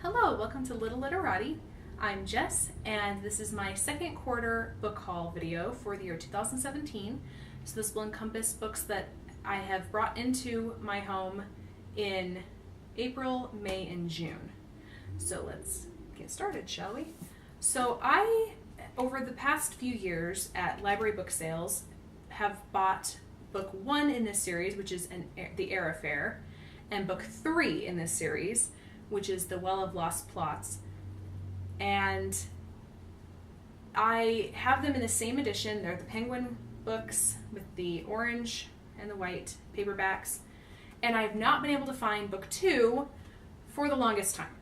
Hello, welcome to Little Literati. I'm Jess, and this is my second quarter book haul video for the year 2017. So this will encompass books that I have brought into my home in April, May, and June. So let's get started, shall we? So I, over the past few years at library book sales, have bought book 1 in this series, which is The Air Affair, and book 3 in this series, which is The Well of Lost Plots. And I have them in the same edition. They're the Penguin books with the orange and the white paperbacks. And I've not been able to find book 2 for the longest time.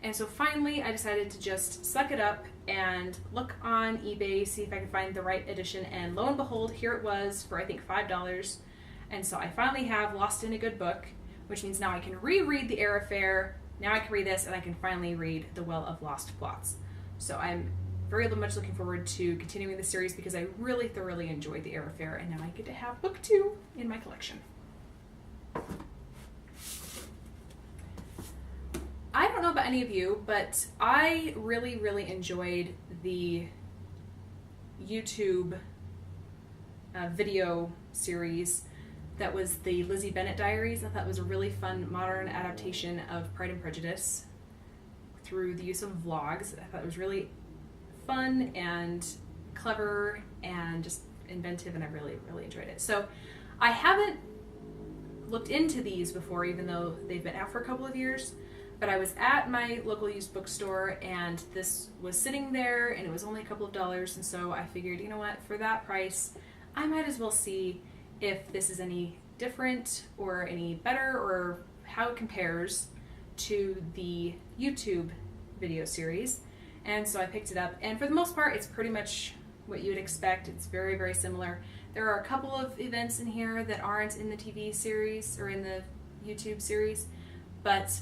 And so finally I decided to just suck it up and look on eBay, see if I could find the right edition. And lo and behold, here it was for I think $5. And so I finally have Lost in a Good Book, which means now I can reread The Air Affair. Now I can read this and I can finally read The Well of Lost Plots. So I'm very much looking forward to continuing the series because I really thoroughly enjoyed The Air Affair, and now I get to have book 2 in my collection. I don't know about any of you, but I really enjoyed the YouTube video series that was the Lizzie Bennet Diaries. I thought it was a really fun modern adaptation of Pride and Prejudice through the use of vlogs. I thought it was really fun and clever and just inventive, and I really enjoyed it. So I haven't looked into these before, even though they've been out for a couple of years, but I was at my local used bookstore and this was sitting there and it was only a couple of dollars, and so I figured, you know what, for that price I might as well see if this is any different or any better or how it compares to the YouTube video series. And so I picked it up, and for the most part it's pretty much what you would expect. It's very similar. There are a couple of events in here that aren't in the TV series or in the YouTube series, but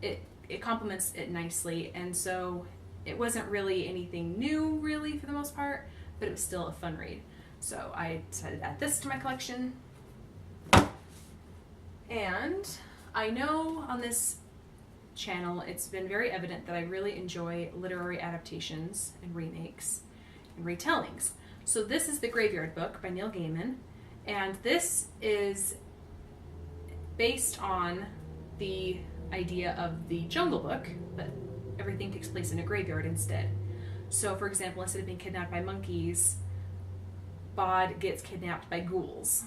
it complements it nicely, and so it wasn't really anything new really for the most part, but it was still a fun read. So I decided to add this to my collection. And I know on this channel it's been very evident that I really enjoy literary adaptations and remakes and retellings. So this is The Graveyard Book by Neil Gaiman, and this is based on the idea of the Jungle Book, but everything takes place in a graveyard instead. So for example, instead of being kidnapped by monkeys, Bod gets kidnapped by ghouls,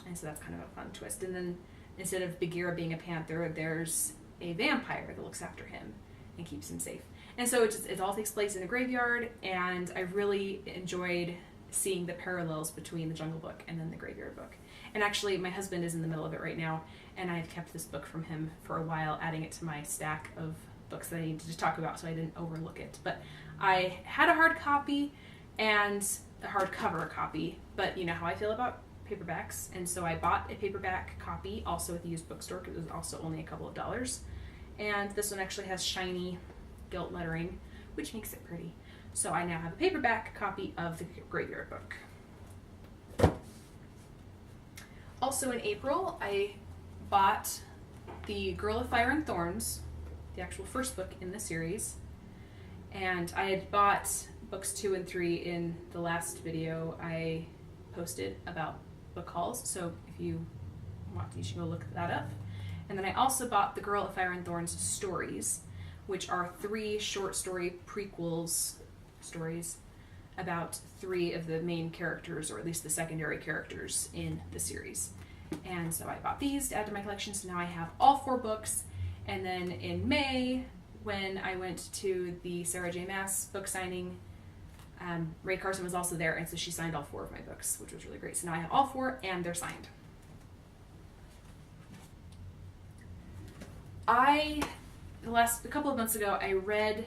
and so that's kind of a fun twist. And then instead of Bagheera being a panther, there's a vampire that looks after him and keeps him safe. And so it all takes place in a graveyard, and I really enjoyed seeing the parallels between the Jungle Book and then the Graveyard Book. And actually my husband is in the middle of it right now, and I've kept this book from him for a while, adding it to my stack of books that I needed to talk about so I didn't overlook it. But I had a hard copy and a hardcover copy, but you know how I feel about paperbacks, and so I bought a paperback copy also at the used bookstore because it was also only a couple of dollars. And this one actually has shiny gilt lettering, which makes it pretty. So I now have a paperback copy of The Graveyard Book. Also in April, I bought The Girl of Fire and Thorns, the actual first book in the series, and I had bought books 2 and 3 in the last video I posted about book hauls, so if you want to, you should go look that up. And then I also bought The Girl of Fire and Thorns stories, which are 3 short story prequels stories about 3 of the main characters, or at least the secondary characters in the series. And so I bought these to add to my collection, so now I have all 4 books. And then in May, when I went to the Sarah J. Maas book signing, Ray Carson was also there, and so she signed all 4 of my books, which was really great. So now I have all 4 and they're signed. A couple of months ago, I read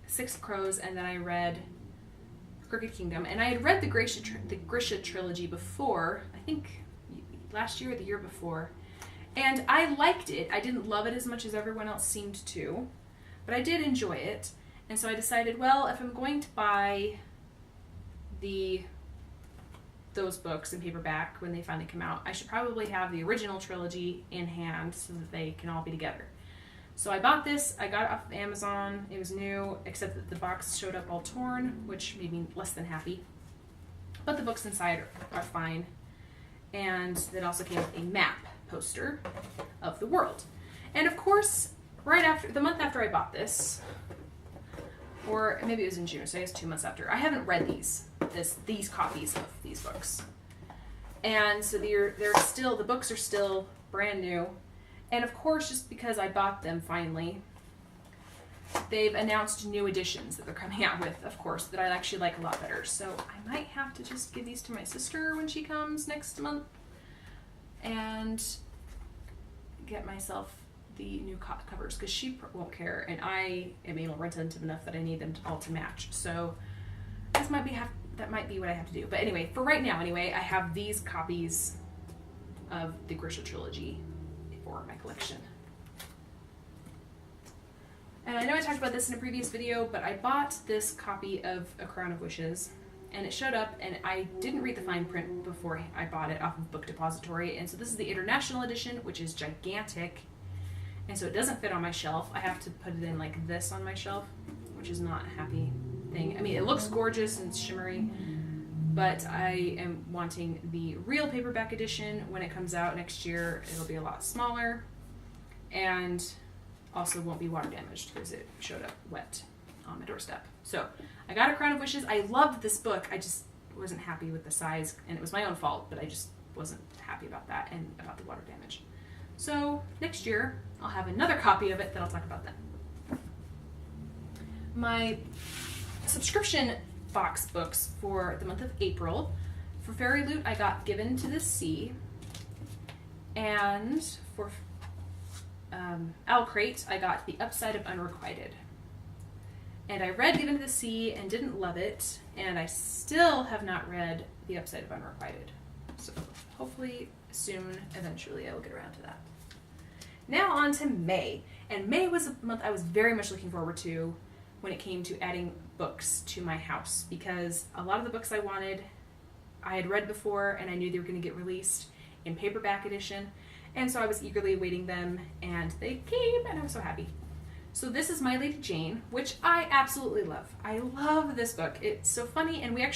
Six Crows, and then I read Crooked Kingdom, and I had read the Grisha trilogy before, I think last year or the year before, and I liked it. I didn't love it as much as everyone else seemed to, but I did enjoy it. And so I decided, well, if I'm going to buy those books in paperback when they finally come out, I should probably have the original trilogy in hand so that they can all be together. So I bought this, I got it off of Amazon, it was new, except that the box showed up all torn, which made me less than happy. But the books inside are fine. And it also came with a map poster of the world. And of course, the month after I bought this, or maybe it was in June, so I guess 2 months after, I haven't read these copies of these books. And so the books are still brand new. And of course, just because I bought them finally, they've announced new editions that they're coming out with, of course, that I actually like a lot better. So I might have to just give these to my sister when she comes next month and get myself the new covers, because she won't care, and I am anal retentive enough that I need them all to match. So that might be what I have to do. But anyway, for right now, I have these copies of the Grisha trilogy for my collection. And I know I talked about this in a previous video, but I bought this copy of A Crown of Wishes, and it showed up, and I didn't read the fine print before I bought it off of Book Depository. And so this is the International Edition, which is gigantic, and so it doesn't fit on my shelf. I have to put it in like this on my shelf, which is not a happy thing. I mean, it looks gorgeous and shimmery, but I am wanting the real paperback edition when it comes out next year. It'll be a lot smaller, and also won't be water damaged because it showed up wet on my doorstep. So I got A Crown of Wishes. I loved this book. I just wasn't happy with the size, and it was my own fault, but I just wasn't happy about that and about the water damage. So next year I'll have another copy of it that I'll talk about then. My subscription box books for the month of April. For Fairy Loot, I got Given to the Sea, and for Owl Crate, I got The Upside of Unrequited. And I read Given to the Sea and didn't love it, and I still have not read The Upside of Unrequited. So hopefully soon, eventually, I will get around to that. Now on to May. And May was a month I was very much looking forward to when it came to adding books to my house, because a lot of the books I wanted I had read before, and I knew they were going to get released in paperback edition, and so I was eagerly awaiting them, and they came, and I was so happy. So this is My Lady Jane, which I absolutely love. I love this book. It's so funny, and we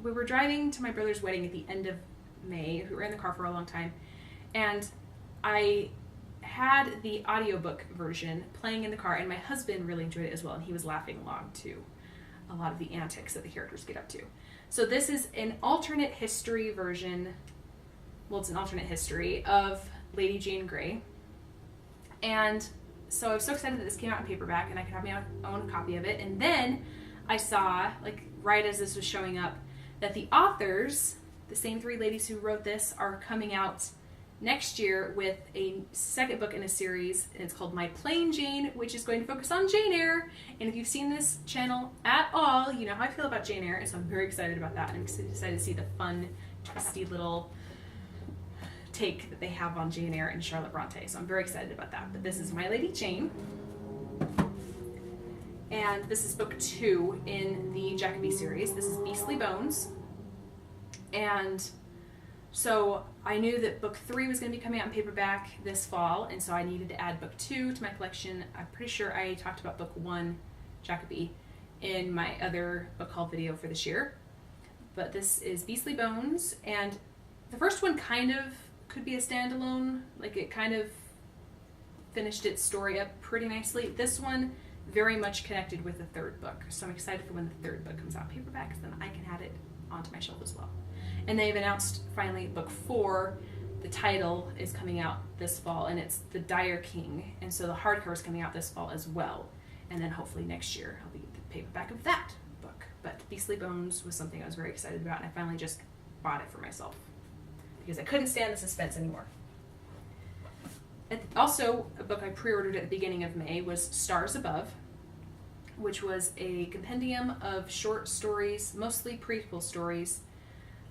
were driving to my brother's wedding at the end of May. We were in the car for a long time, and I had the audiobook version playing in the car, and my husband really enjoyed it as well, and he was laughing along to a lot of the antics that the characters get up to. So this is an alternate history version, well, it's an alternate history of Lady Jane Grey. And so I was so excited that this came out in paperback and I could have my own copy of it. And then I saw, like right as this was showing up, that the authors, the same three ladies who wrote this, are coming out next year with a second book in a series, and it's called My Plain Jane, which is going to focus on Jane Eyre. And if you've seen this channel at all, you know how I feel about Jane Eyre, and so I'm very excited about that. And I'm excited to see the fun, twisty little take that they have on Jane Eyre and Charlotte Bronte. So I'm very excited about that. But this is My Lady Jane, and this is book 2 in the Jacoby series. This is Beastly Bones, and so I knew that book 3 was going to be coming out in paperback this fall, and so I needed to add book 2 to my collection. I'm pretty sure I talked about book 1, Jacoby, in my other book haul video for this year. But this is Beastly Bones, and the first one kind of could be a standalone, like it kind of finished its story up pretty nicely. This one very much connected with the third book, so I'm excited for when the third book comes out in paperback, so then I can add it onto my shelf as well. And they've announced finally book 4, the title is coming out this fall, and it's The Dire King, and so the hardcover is coming out this fall as well, and then hopefully next year I'll be the paperback of that book. But Beastly Bones was something I was very excited about, and I finally just bought it for myself because I couldn't stand the suspense anymore. And also, a book I pre-ordered at the beginning of May was Stars Above, which was a compendium of short stories, mostly prequel stories,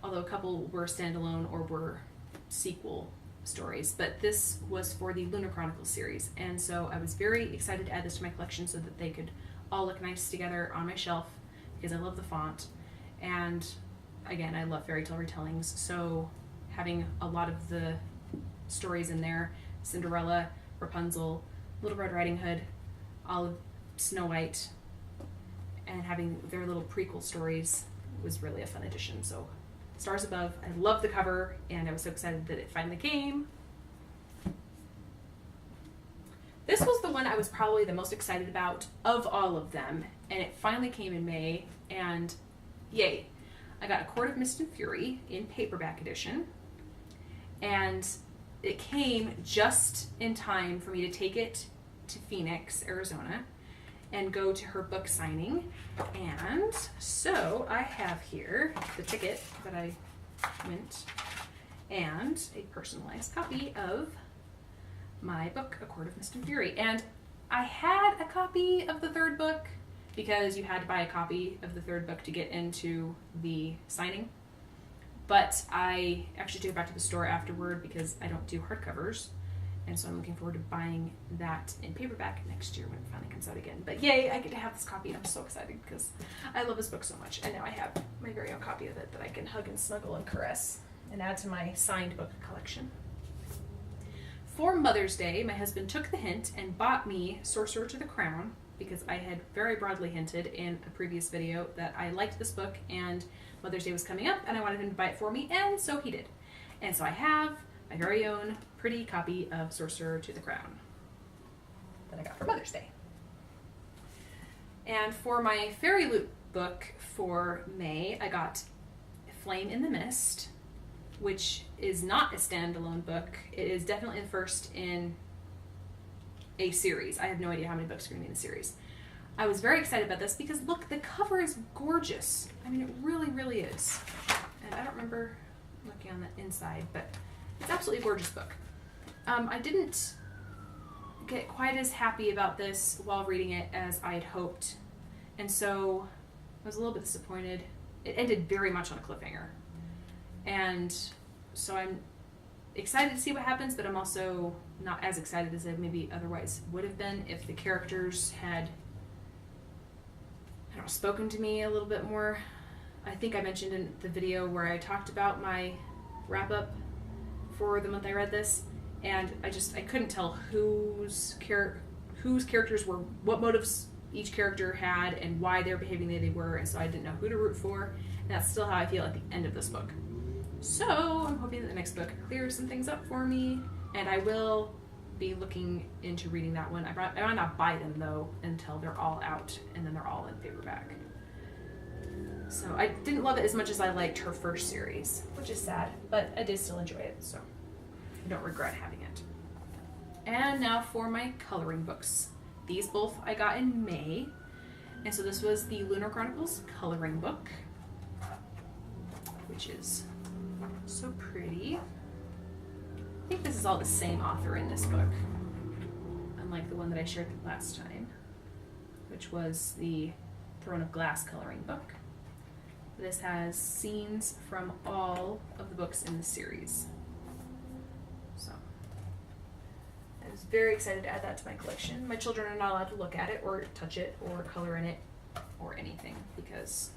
although a couple were standalone or were sequel stories. But this was for the Lunar Chronicles series, and so I was very excited to add this to my collection so that they could all look nice together on my shelf, because I love the font, and again, I love fairy tale retellings, so having a lot of the stories in there, Cinderella, Rapunzel, Little Red Riding Hood, Olive, Snow White, and having their little prequel stories was really a fun addition. So Stars Above, I love the cover, and I was so excited that it finally came. This was the one I was probably the most excited about of all of them, and it finally came in May, and yay. I got A Court of Mist and Fury in paperback edition, and it came just in time for me to take it to Phoenix, Arizona, and go to her book signing. And so I have here the ticket that I went and a personalized copy of my book, A Court of Mist and Fury. And I had a copy of the third book because you had to buy a copy of the third book to get into the signing. But I actually took it back to the store afterward because I don't do hardcovers. And so I'm looking forward to buying that in paperback next year when it finally comes out again. But yay, I get to have this copy, and I'm so excited because I love this book so much. And now I have my very own copy of it that I can hug and snuggle and caress and add to my signed book collection. For Mother's Day, my husband took the hint and bought me Sorcerer to the Crown because I had very broadly hinted in a previous video that I liked this book and Mother's Day was coming up and I wanted him to buy it for me, and so he did. And so I have my very own pretty copy of Sorcerer to the Crown that I got for Mother's Day. And for my Fairy Loot book for May, I got Flame in the Mist, which is not a standalone book. It is definitely the first in a series. I have no idea how many books are going to be in the series. I was very excited about this because look, the cover is gorgeous. I mean, it really, really is. And I don't remember looking on the inside, but it's absolutely a gorgeous book. I didn't get quite as happy about this while reading it as I had hoped, and so I was a little bit disappointed. It ended very much on a cliffhanger, and so I'm excited to see what happens, but I'm also not as excited as I maybe otherwise would have been if the characters had, I don't know, spoken to me a little bit more. I think I mentioned in the video where I talked about my wrap-up for the month I read this, and I couldn't tell whose characters were, what motives each character had and why they were behaving the way they were, and so I didn't know who to root for, and that's still how I feel at the end of this book. So I'm hoping that the next book clears some things up for me, and I will be looking into reading that one. I might not buy them though until they're all out, and then they're all in paperback. So I didn't love it as much as I liked her first series, which is sad, but I did still enjoy it, so I don't regret having it. And now for my coloring books. These both I got in May, and so this was the Lunar Chronicles coloring book, which is so pretty. I think this is all the same author in this book, unlike the one that I shared last time, which was the Throne of Glass coloring book. This has scenes from all of the books in the series. So I was very excited to add that to my collection. My children are not allowed to look at it or touch it or color in it or anything because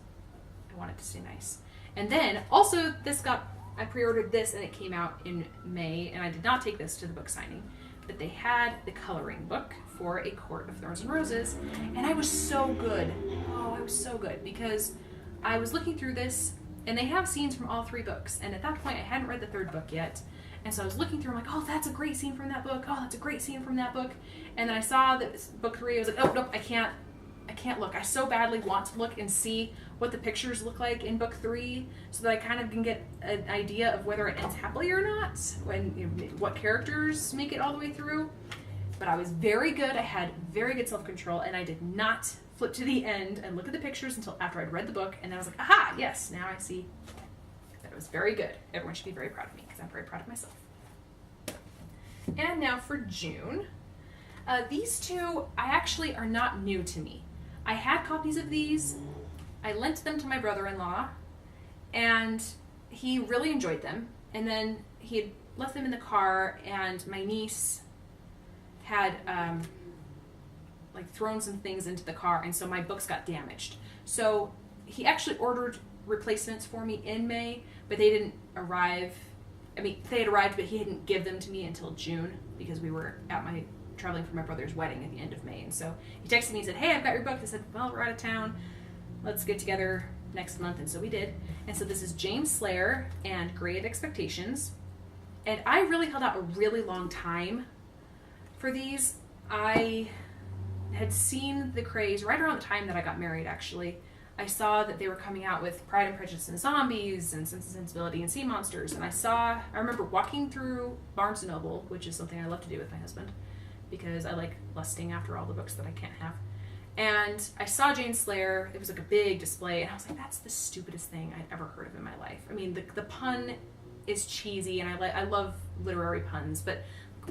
I want it to stay nice. And then also I pre-ordered this and it came out in May, and I did not take this to the book signing, but they had the coloring book for A Court of Thorns and Roses, and I was so good. Oh, I was so good because I was looking through this and they have scenes from all three books, and at that point I hadn't read the third book yet, and so I was looking through, I'm like, oh, that's a great scene from that book, oh, that's a great scene from that book, and then I saw that book 3, I was like, oh, nope, I can't look. I so badly want to look and see what the pictures look like in book 3 so that I kind of can get an idea of whether it ends happily or not, what characters make it all the way through. But I was very good, I had very good self-control, and I did not flip to the end and look at the pictures until after I'd read the book, and then I was like, aha, yes, now I see that it was very good. Everyone should be very proud of me because I'm very proud of myself. And now for June. These two actually are not new to me. I had copies of these. I lent them to my brother-in-law, and he really enjoyed them. And then he had left them in the car, and my niece had thrown some things into the car, and so my books got damaged. So he actually ordered replacements for me in May, but they didn't arrive. I mean, they had arrived, but he didn't give them to me until June because we were at my traveling for my brother's wedding at the end of May. And so he texted me and said, hey, I've got your book. I said, well, we're out of town. Let's get together next month. And so we did. And so this is James Slayer and Great Expectations. And I really held out a really long time for these. I had seen the craze right around the time that I got married, actually. I saw that they were coming out with Pride and Prejudice and Zombies and Sense and Sensibility and Sea Monsters. And I remember walking through Barnes & Noble, which is something I love to do with my husband, because I like lusting after all the books that I can't have. And I saw James Slayer. It was like a big display. And I was like, that's the stupidest thing I'd ever heard of in my life. I mean, the pun is cheesy, and I love literary puns, but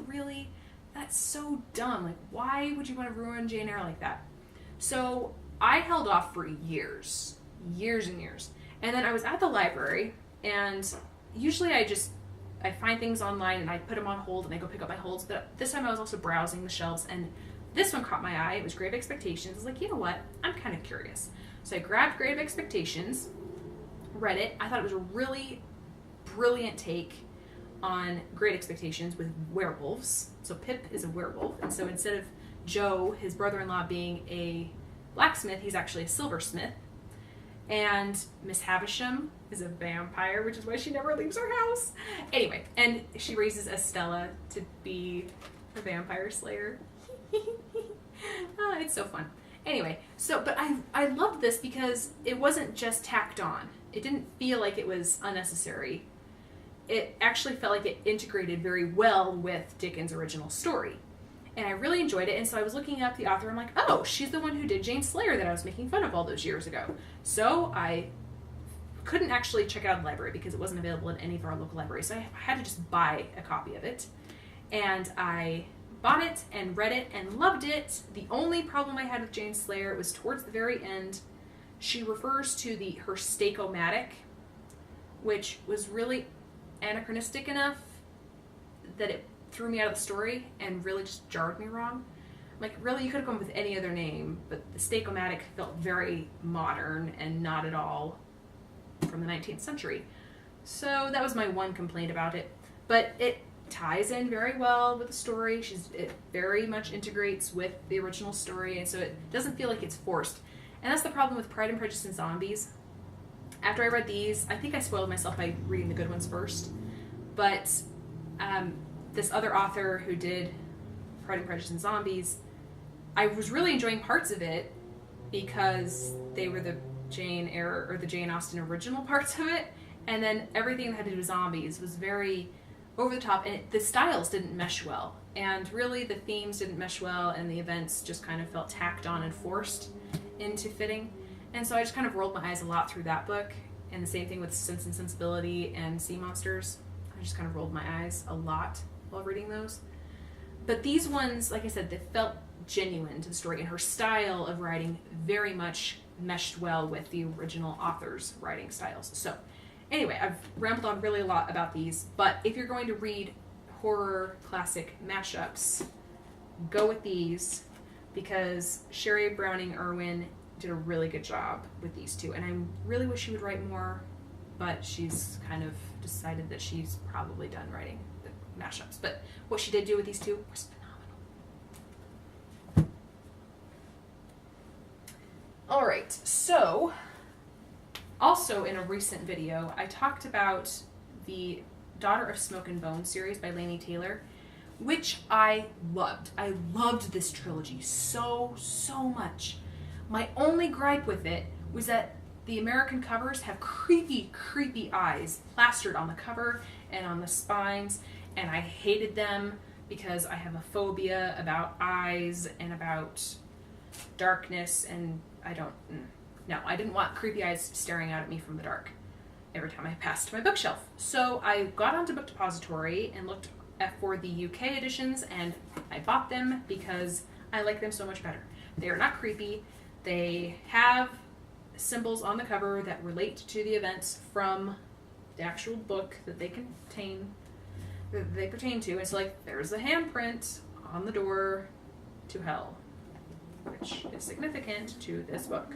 really, that's so dumb. Like, why would you want to ruin Jane Eyre like that? So I held off for years and years. And then I was at the library, and usually I find things online and I put them on hold and I go pick up my holds. But this time I was also browsing the shelves, and this one caught my eye. It was Grave Expectations. I was like, you know what? I'm kind of curious. So I grabbed Grave Expectations, read it. I thought it was a really brilliant take on Great Expectations with werewolves. So Pip is a werewolf, and so instead of Joe, his brother-in-law, being a blacksmith, he's actually a silversmith. And Miss Havisham is a vampire, which is why she never leaves her house. Anyway, and she raises Estella to be a vampire slayer. It's so fun. Anyway, but I loved this because it wasn't just tacked on. It didn't feel like it was unnecessary. It actually felt like it integrated very well with Dickens' original story. And I really enjoyed it, and so I was looking up the author. I'm like, oh, she's the one who did Jane Slayer that I was making fun of all those years ago. So I couldn't actually check it out in the library because it wasn't available in any of our local libraries. So I had to just buy a copy of it. And I bought it and read it and loved it. The only problem I had with Jane Slayer was towards the very end. She refers to her Stake-O-Matic, which was really anachronistic enough that it threw me out of the story and really just jarred me wrong. Like, really, you could have come up with any other name, but the Stake-O-Matic felt very modern and not at all from the 19th century. So that was my one complaint about it. But it ties in very well with the story. It very much integrates with the original story, and so it doesn't feel like it's forced. And that's the problem with Pride and Prejudice and Zombies. After I read these, I think I spoiled myself by reading the good ones first. But this other author who did Pride and Prejudice and Zombies, I was really enjoying parts of it because they were the Jane Eyre or the Jane Austen original parts of it, and then everything that had to do with zombies was very over the top, and the styles didn't mesh well, and really the themes didn't mesh well, and the events just kind of felt tacked on and forced into fitting. And so I just kind of rolled my eyes a lot through that book, and the same thing with Sense and Sensibility and Sea Monsters. I just kind of rolled my eyes a lot while reading those. But these ones, like I said, they felt genuine to the story, and her style of writing very much meshed well with the original author's writing styles. So anyway, I've rambled on really a lot about these, but if you're going to read horror classic mashups, go with these, because Sherry Browning Irwin did a really good job with these two, and I really wish she would write more, but she's kind of decided that she's probably done writing the mashups. But what she did do with these two was phenomenal. All right, so also in a recent video, I talked about the Daughter of Smoke and Bone series by Laini Taylor, which I loved. I loved this trilogy so much. My only gripe with it was that the American covers have creepy eyes plastered on the cover and on the spines, and I hated them because I have a phobia about eyes and about darkness, and I didn't want creepy eyes staring out at me from the dark every time I passed my bookshelf. So I got onto Book Depository and looked for the UK editions, and I bought them because I like them so much better. They are not creepy. They have symbols on the cover that relate to the events from the actual book that they pertain to. And so, like, there's a handprint on the door to hell, which is significant to this book.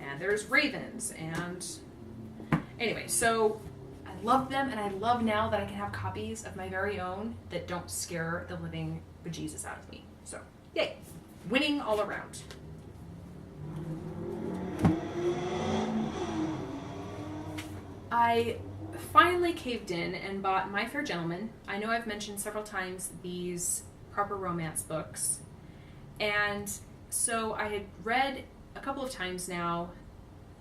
And there's ravens, and anyway, so I love them, and I love now that I can have copies of my very own that don't scare the living bejesus out of me. So, yay. Winning all around. I finally caved in and bought My Fair Gentleman. I know I've mentioned several times these proper romance books. And so I had read a couple of times now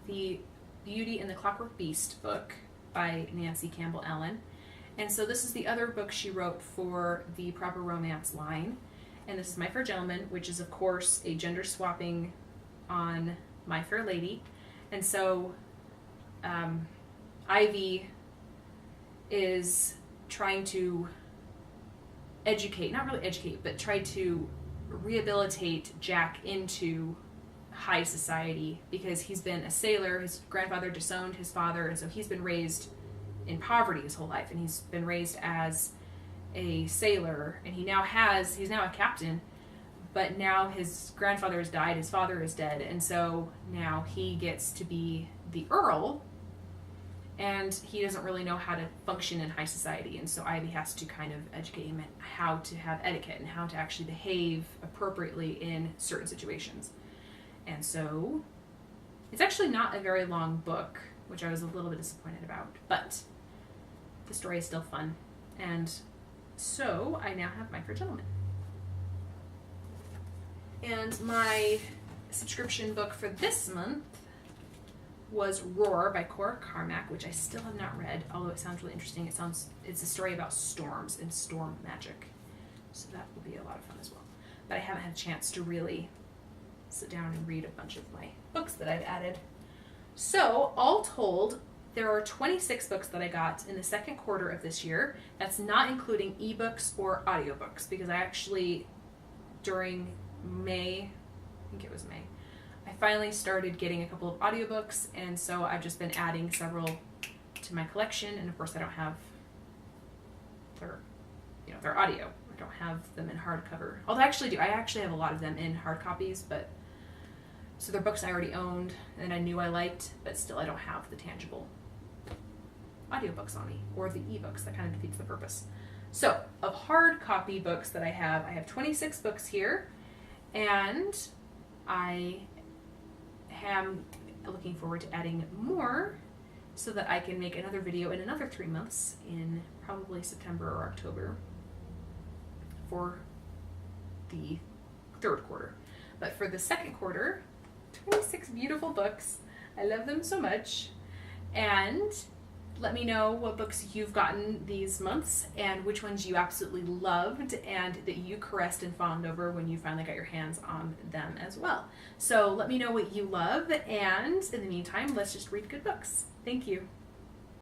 the Beauty and the Clockwork Beast book by Nancy Campbell Allen. And so this is the other book she wrote for the proper romance line. And this is My Fair Gentleman, which is, of course, a gender swapping on My Fair Lady. And so Ivy is trying to educate, not really educate, but try to rehabilitate Jack into high society because he's been a sailor. His grandfather disowned his father, and so he's been raised in poverty his whole life, and he's been raised as a sailor, and he's now a captain, but now his grandfather has died, his father is dead, and so now he gets to be the Earl, and he doesn't really know how to function in high society, and so Ivy has to kind of educate him in how to have etiquette and how to actually behave appropriately in certain situations. And so it's actually not a very long book, which I was a little bit disappointed about, but the story is still fun. And so I now have My Fair Gentleman. And my subscription book for this month was Roar by Cora Carmack, which I still have not read, although it sounds really interesting. It's a story about storms and storm magic. So that will be a lot of fun as well. But I haven't had a chance to really sit down and read a bunch of my books that I've added. So, all told, there are 26 books that I got in the second quarter of this year. That's not including ebooks or audiobooks, because I actually, during May, I think it was May, I finally started getting a couple of audiobooks, and so I've just been adding several to my collection, and of course I don't have their audio. I don't have them in hardcover. Although I actually do. I actually have a lot of them in hard copies, but so they're books I already owned and I knew I liked, but still I don't have the tangible audiobooks on me, or the ebooks. That kind of defeats the purpose. So, of hard copy books that I have 26 books here, and I am looking forward to adding more so that I can make another video in another 3 months, in probably September or October, for the third quarter. But for the second quarter, 26 beautiful books. I love them so much. And let me know what books you've gotten these months and which ones you absolutely loved and that you caressed and fawned over when you finally got your hands on them as well. So let me know what you love, and in the meantime, let's just read good books. Thank you.